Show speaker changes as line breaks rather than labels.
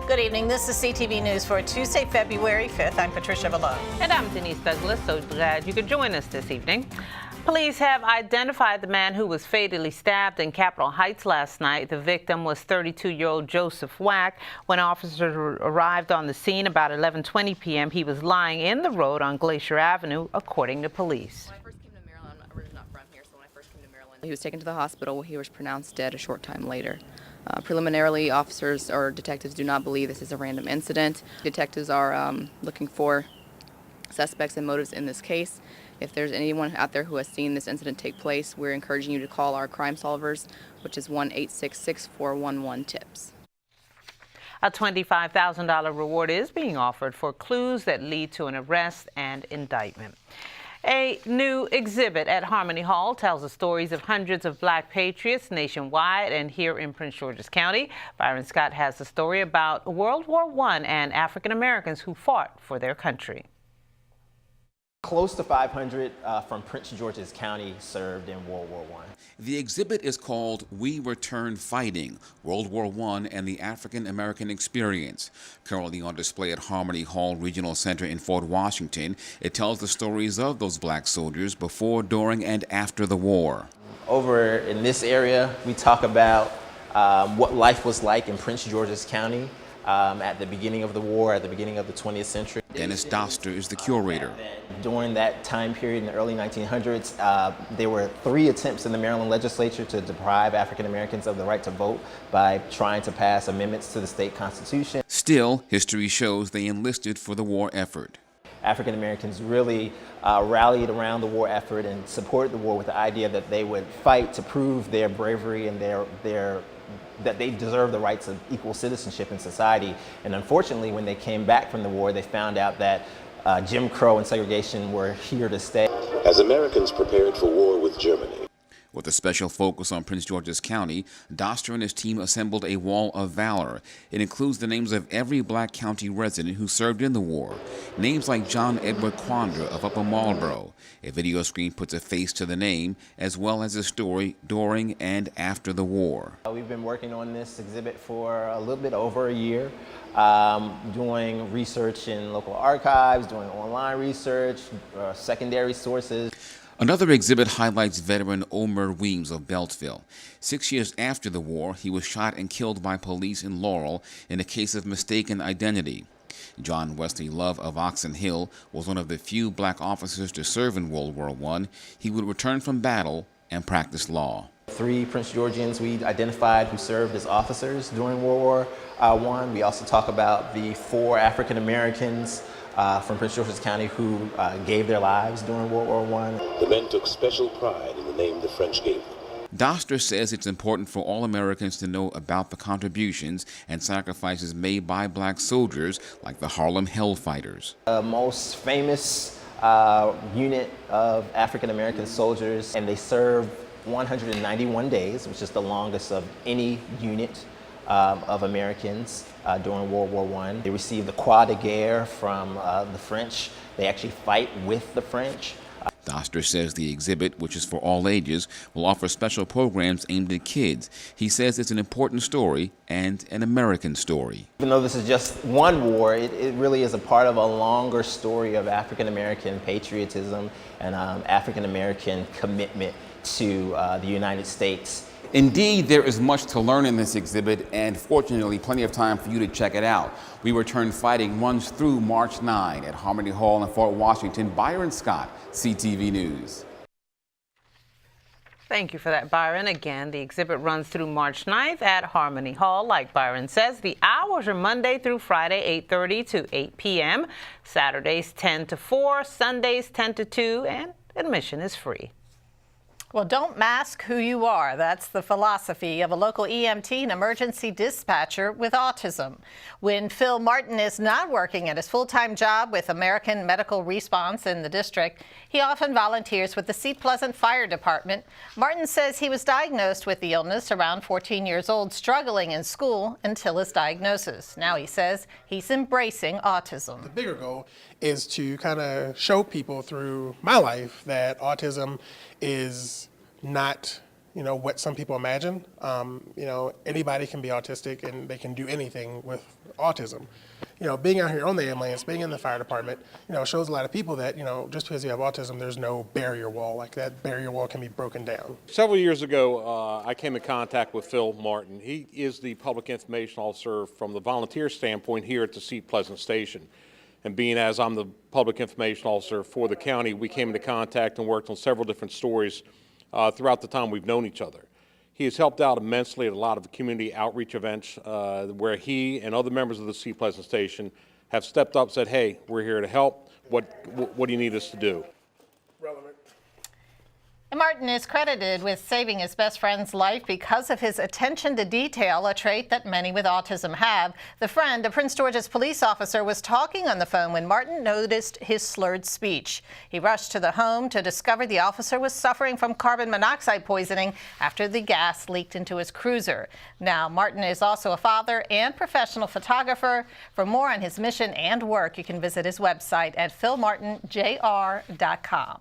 Good evening. This is CTV News for Tuesday, February 5th. I'm Patricia Valone.
And I'm Denise Douglas. So glad you could join us this evening. Police have identified the man who was fatally stabbed in Capitol Heights last night. The victim was 32-year-old Joseph Wack. When officers arrived on the scene about 11:20 p.m., he was lying in the road on Glacier Avenue, according to police.
When I first came to Maryland, I'm originally not from here, so when I first came to Maryland, he was taken to the hospital. He was pronounced dead a short time later. Preliminarily, officers or detectives do not believe this is a random incident. Detectives are looking for suspects and motives in this case. If there's anyone out there who has seen this incident take place, we're encouraging you to call our crime solvers, which is 1-866-411-TIPS.
A $25,000 reward is being offered for clues that lead to an arrest and indictment. A new exhibit at Harmony Hall tells the stories of hundreds of black patriots nationwide and here in Prince George's County. Byron Scott has the story about World War I and African Americans who fought for their country.
Close to 500 from Prince George's County served in World War I.
The exhibit is called We Return Fighting, World War I and the African American Experience. Currently on display at Harmony Hall Regional Center in Fort Washington, it tells the stories of those black soldiers before, during, and after the war.
Over in this area, we talk about what life was like in Prince George's County at the beginning of the war, at the beginning of the 20th century.
Dennis Doster is the curator.
During that time period in the early 1900s, there were 3 attempts in the Maryland legislature to deprive African Americans of the right to vote by trying to pass amendments to the state constitution.
Still, history shows they enlisted for the war effort.
African Americans really rallied around the war effort and supported the war with the idea that they would fight to prove their bravery and that they deserve the rights of equal citizenship in society. And unfortunately, when they came back from the war, they found out that Jim Crow and segregation were here to stay.
As Americans prepared for war with Germany.
With a special focus on Prince George's County, Doster and his team assembled a wall of valor. It includes the names of every black county resident who served in the war. Names like John Edward Quandra of Upper Marlboro. A video screen puts a face to the name, as well as a story during and after the war.
We've been working on this exhibit for a little bit over a year, doing research in local archives, doing online research, secondary sources.
Another exhibit highlights veteran Omer Weems of Beltsville. 6 years after the war, he was shot and killed by police in Laurel in a case of mistaken identity. John Wesley Love of Oxon Hill was one of the few black officers to serve in World War I. He would return from battle and practice law.
3 Prince Georgians we identified who served as officers during World War I. We also talk about the 4 African Americans from Prince George's County who gave their lives during World War I.
The men took special pride in the name the French gave them.
Doster says it's important for all Americans to know about the contributions and sacrifices made by black soldiers like the Harlem Hellfighters.
The most famous unit of African American soldiers, and they served 191 days, which is the longest of any unit of Americans during World War I. They received the Croix de Guerre from the French. They actually fight with the French.
Doster says the exhibit, which is for all ages, will offer special programs aimed at kids. He says it's an important story and an American story.
Even though this is just one war, it really is a part of a longer story of African American patriotism and African American commitment to the United States.
Indeed, there is much to learn in this exhibit, and fortunately, plenty of time for you to check it out. We Return Fighting runs through March 9 at Harmony Hall in Fort Washington. Byron Scott, CTV News.
Thank you for that, Byron. Again, the exhibit runs through March 9th at Harmony Hall. Like Byron says, the hours are Monday through Friday, 8:30 to 8 p.m., Saturdays 10 to 4, Sundays 10 to 2, and admission is free.
Well, don't mask who you are. That's the philosophy of a local EMT and emergency dispatcher with autism. When Phil Martin is not working at his full-time job with American Medical Response in the district, he often volunteers with the Seat Pleasant Fire Department. Martin says he was diagnosed with the illness around 14 years old, struggling in school until his diagnosis. Now he says he's embracing autism.
The bigger goal is to kind of show people through my life that autism is not what some people imagine. Anybody can be autistic and they can do anything with autism. Being out here on the ambulance, being in the fire department, shows a lot of people that, just because you have autism, there's no barrier wall. Like, that barrier wall can be broken down.
Several years ago, I came in contact with Phil Martin. He is the public information officer from the volunteer standpoint here at the Seat Pleasant Station. And being as I'm the public information officer for the county, we came into contact and worked on several different stories throughout the time we've known each other. He has helped out immensely at a lot of community outreach events where he and other members of the Seat Pleasant Station have stepped up and said, hey, we're here to help. What do you need us to do?
Relevant.
And Martin is credited with saving his best friend's life because of his attention to detail, a trait that many with autism have. The friend, a Prince George's police officer, was talking on the phone when Martin noticed his slurred speech. He rushed to the home to discover the officer was suffering from carbon monoxide poisoning after the gas leaked into his cruiser. Now, Martin is also a father and professional photographer. For more on his mission and work, you can visit his website at philmartinjr.com.